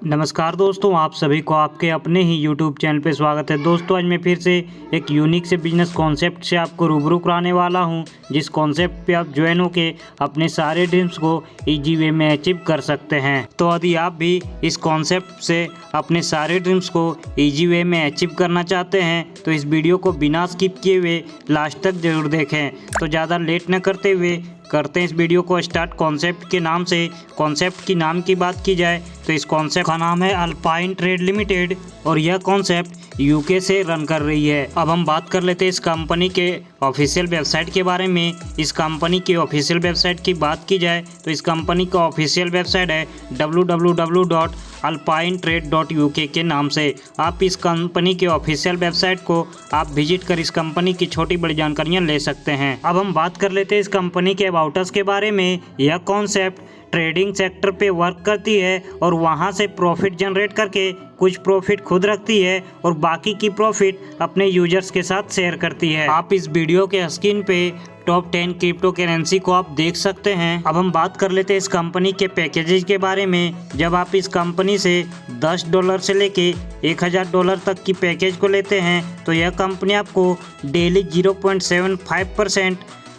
नमस्कार दोस्तों, आप सभी को आपके अपने ही YouTube चैनल पे स्वागत है। दोस्तों आज मैं फिर से एक यूनिक से बिजनेस कॉन्सेप्ट से आपको रूबरू कराने वाला हूं, जिस कॉन्सेप्ट पे आप ज्वाइन होके अपने सारे ड्रीम्स को इजी वे में अचीव कर सकते हैं। तो यदि आप भी इस कॉन्सेप्ट से अपने सारे ड्रीम्स को इजी वे में अचीव करना चाहते हैं तो इस वीडियो को बिना स्किप किए हुए लास्ट तक जरूर देखें। तो ज़्यादा लेट न करते हुए करते हैं इस वीडियो को स्टार्ट। कॉन्सेप्ट के नाम से कॉन्सेप्ट की नाम की बात की जाए तो इस कॉन्सेप्ट का नाम है अल्पाइन ट्रेड लिमिटेड और यह कॉन्सेप्ट यूके से रन कर रही है। अब हम बात कर लेते हैं इस कंपनी के ऑफिशियल वेबसाइट के बारे में। इस कंपनी की ऑफिशियल वेबसाइट की बात की जाए तो इस कंपनी का ऑफिशियल वेबसाइट है www.alpinetrade.uk के नाम से। आप इस कंपनी के ऑफिशियल वेबसाइट को आप विजिट कर इस कंपनी की छोटी बड़ी जानकारियां ले सकते हैं। अब हम बात कर लेते हैं इस कंपनी के अबाउट अस के बारे में। यह कॉन्सेप्ट ट्रेडिंग सेक्टर पे वर्क करती है और वहां से प्रॉफिट जनरेट करके कुछ प्रॉफिट खुद रखती है और बाकी की प्रॉफिट अपने यूजर्स के साथ शेयर करती है। आप इस वीडियो के स्क्रीन पे टॉप 10 क्रिप्टो करेंसी को आप देख सकते हैं। अब हम बात कर लेते हैं इस कंपनी के पैकेजेस के बारे में। जब आप इस कंपनी से $10 से लेके $1000 तक की पैकेज को लेते हैं तो यह कंपनी आपको डेली 0.75%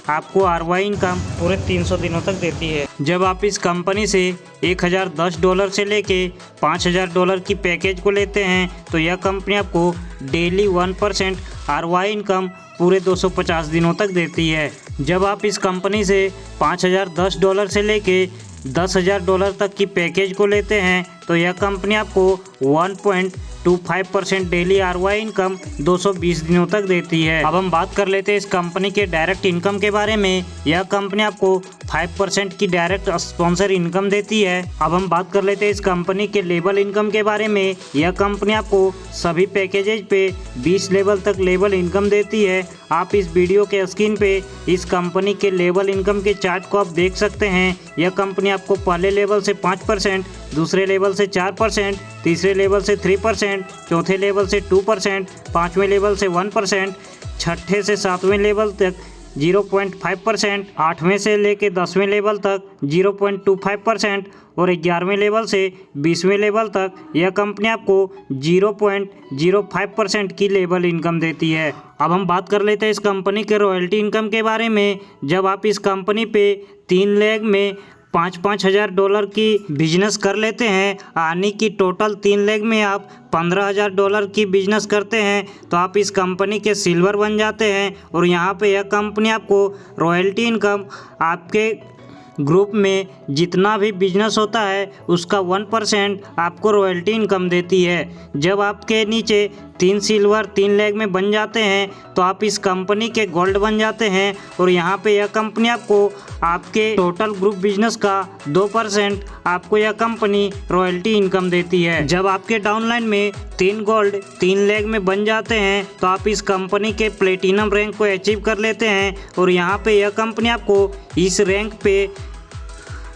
आपको ROI इनकम पूरे 300 दिनों तक देती है। जब आप इस कंपनी से $1010 से लेके $5000 की पैकेज को लेते हैं तो यह कंपनी आपको डेली 1% ROI इनकम पूरे 250 दिनों तक देती है। जब आप इस कंपनी से $5010 से लेके $10000 तक की पैकेज को लेते हैं तो यह कंपनी आपको 1.25% डेली ROI इनकम 220 दिनों तक देती है। अब हम बात कर लेते हैं इस कंपनी के डायरेक्ट इनकम के बारे में। यह कंपनी आपको 5% की डायरेक्ट स्पॉन्सर इनकम देती है। अब हम बात कर लेते हैं इस कंपनी के लेवल इनकम के बारे में। यह कंपनी आपको सभी पैकेजेज पे 20 लेवल तक लेवल इनकम देती है। आप इस वीडियो के स्क्रीन पे इस कंपनी के लेवल इनकम के चार्ट को आप देख सकते हैं। यह कंपनी आपको पहले लेवल से 5%, दूसरे लेवल से 4%, तीसरे लेवल से 3%, चौथे लेवल से 2%, पाँचवें लेवल से 1%, छठे से सातवें लेवल तक 0.5%, आठवें से लेके 10वें लेवल तक 0.25% और 11वें लेवल से 20वें लेवल तक यह कंपनी आपको 0.05% की लेवल इनकम देती है। अब हम बात कर लेते हैं इस कंपनी के रॉयल्टी इनकम के बारे में। जब आप इस कंपनी पे 3 लेग में $5-5 हज़ार की बिजनेस कर लेते हैं, यानी कि टोटल 3 लेग में आप $15,000 की बिजनेस करते हैं तो आप इस कंपनी के सिल्वर बन जाते हैं। और यहाँ पे यह कंपनी आपको रॉयल्टी इनकम आपके ग्रुप में जितना भी बिजनेस होता है उसका 1% आपको रॉयल्टी इनकम देती है। जब आपके नीचे 3 सिल्वर 3 लेग में बन जाते हैं तो आप इस कंपनी के गोल्ड बन जाते हैं और यहाँ पे यह कंपनी आपको आपके टोटल ग्रुप बिजनेस का 2% आपको यह कंपनी रॉयल्टी इनकम देती है। जब आपके डाउनलाइन में 3 गोल्ड 3 लेग में बन जाते हैं तो आप इस कंपनी के प्लेटिनम रैंक को अचीव कर लेते हैं और यहाँ पे यह कंपनी आपको इस रैंक पे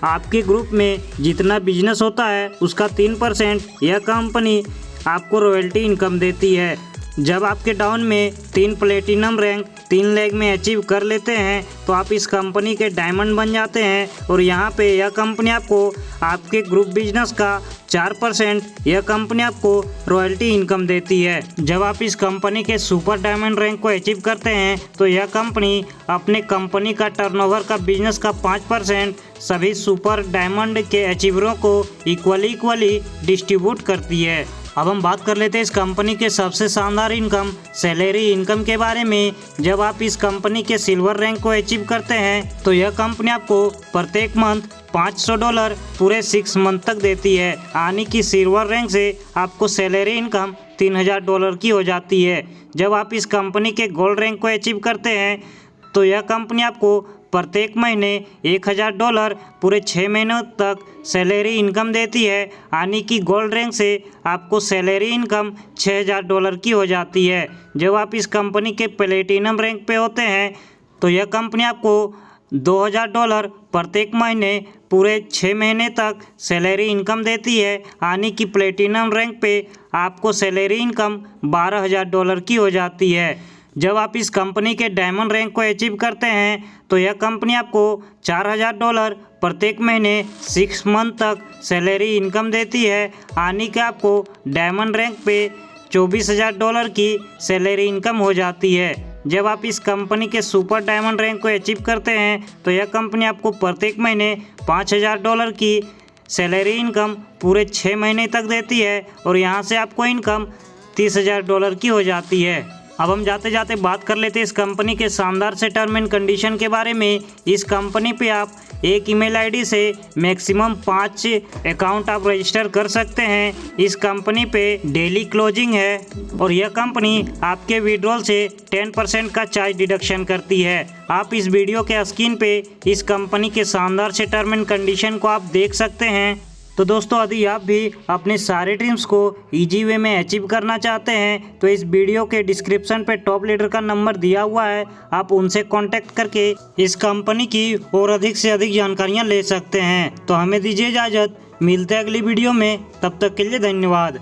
आपके ग्रुप में जितना बिजनेस होता है उसका 3% यह कंपनी आपको रॉयल्टी इनकम देती है। जब आपके डाउन में 3 प्लेटिनम रैंक 3 लेग में अचीव कर लेते हैं तो आप इस कंपनी के डायमंड बन जाते हैं और यहाँ पे यह कंपनी आपको आपके ग्रुप बिजनेस का 4% यह कंपनी आपको रॉयल्टी इनकम देती है। जब आप इस कंपनी के सुपर डायमंड रैंक को अचीव करते हैं तो यह कंपनी अपने कंपनी का टर्नओवर का बिजनेस का 5% सभी सुपर डायमंड के अचीवरों को इक्वली डिस्ट्रीब्यूट करती है। अब हम बात कर लेते हैं इस कंपनी के सबसे शानदार इनकम सैलरी इनकम के बारे में। जब आप इस कंपनी के सिल्वर रैंक को अचीव करते हैं तो यह कंपनी आपको प्रत्येक मंथ $500 पूरे 6 मंथ तक देती है, यानी कि सिल्वर रैंक से आपको सैलरी इनकम $3000 की हो जाती है। जब आप इस कंपनी के गोल्ड रैंक को अचीव करते हैं तो यह कंपनी आपको प्रत्येक महीने $1000 पूरे 6 महीनों तक सैलरी इनकम देती है, यानी कि गोल्ड रैंक से आपको सैलरी इनकम $6000 की हो जाती है। जब आप इस कंपनी के प्लेटिनम रैंक पे होते हैं तो यह कंपनी आपको $2000 प्रत्येक महीने पूरे 6 महीने तक सैलरी इनकम देती है, यानी कि प्लेटिनम रैंक पे आपको सैलरी इनकम $12000 की हो जाती है। जब आप इस कंपनी के डायमंड रैंक को अचीव करते हैं तो यह कंपनी आपको $4000 प्रत्येक महीने 6 मंथ तक सैलरी इनकम देती है, यानी कि आपको डायमंड रैंक पे $24000 की सैलरी इनकम हो जाती है। जब आप इस कंपनी के सुपर डायमंड रैंक को अचीव करते हैं तो यह कंपनी आपको प्रत्येक महीने $5000 की सैलरी इनकम पूरे 6 महीने तक देती है और यहाँ से आपको इनकम $30000 की हो जाती है। अब हम जाते जाते बात कर लेते हैं इस कंपनी के शानदार से टर्म एंड कंडीशन के बारे में। इस कंपनी पे आप एक ईमेल आईडी से मैक्सिमम 5 अकाउंट आप रजिस्टर कर सकते हैं। इस कंपनी पे डेली क्लोजिंग है और यह कंपनी आपके विड्रॉल से 10% का चार्ज डिडक्शन करती है। आप इस वीडियो के स्क्रीन पे इस कंपनी के शानदार से टर्म एंड कंडीशन को आप देख सकते हैं। तो दोस्तों, यदि आप भी अपने सारे ड्रीम्स को इजी वे में अचीव करना चाहते हैं तो इस वीडियो के डिस्क्रिप्शन पे टॉप लीडर का नंबर दिया हुआ है, आप उनसे कांटेक्ट करके इस कंपनी की और अधिक से अधिक जानकारियां ले सकते हैं। तो हमें दीजिए इजाज़त, मिलते हैं अगली वीडियो में, तब तक के लिए धन्यवाद।